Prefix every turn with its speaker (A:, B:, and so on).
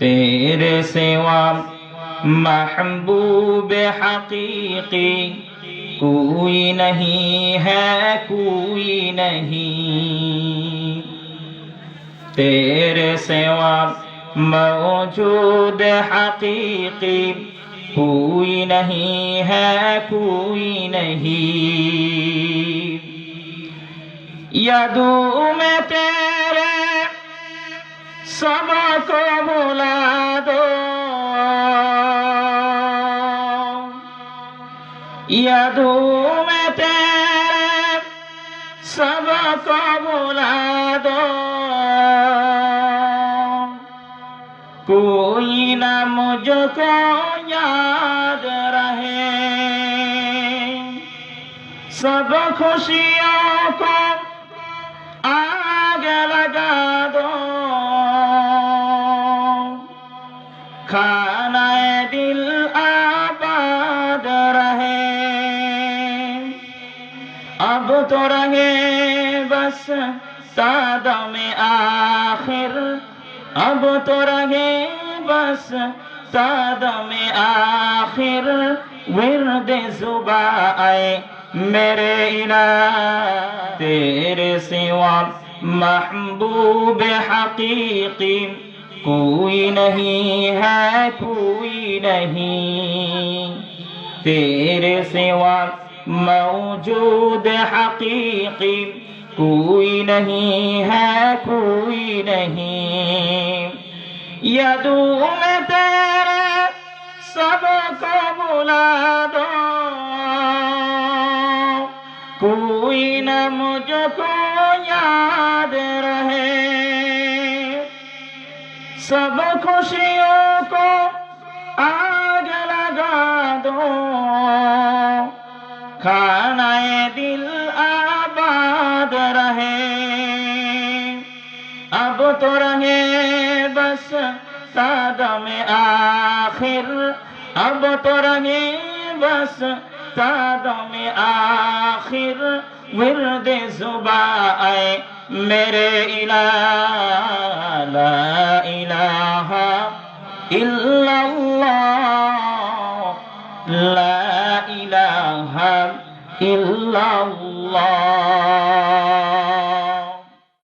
A: تیرے سوا محبوب حقیقی کوئی نہیں ہے، کوئی نہیں. تیرے سوا موجود حقیقی کوئی نہیں ہے، کوئی نہیں. یادوں میں تیرے سب کو بھلا دو، یادوں میں تیرے سب کو بھلا دو. کوئی نہ مجھ کو یاد رہے، سب خوشیوں کو آگ لگا دو. کھانا دل آباد رہے، اب تو رہے بس صدم آخر، اب تو رہے بس صدم آخر. ورد زباں آئے میرے الہ، تیرے سوا محبوب حقیقی کوئی نہیں ہے، کوئی نہیں. تیرے سوا موجود حقیقی کوئی نہیں ہے، کوئی نہیں. یادوں میں تیرے سب کو بھلا دو، کوئی نہ مجھ کو یاد رہے. سب خوشیوں کو آگ لگا دو، کھانا دل آباد رہے. اب تو رہے بس صدم آخر، اب تو رہے بس صدم آخر. ورد زباں آئے میرے الہ، لا الہ الا اللہ، لا الہ الا اللہ.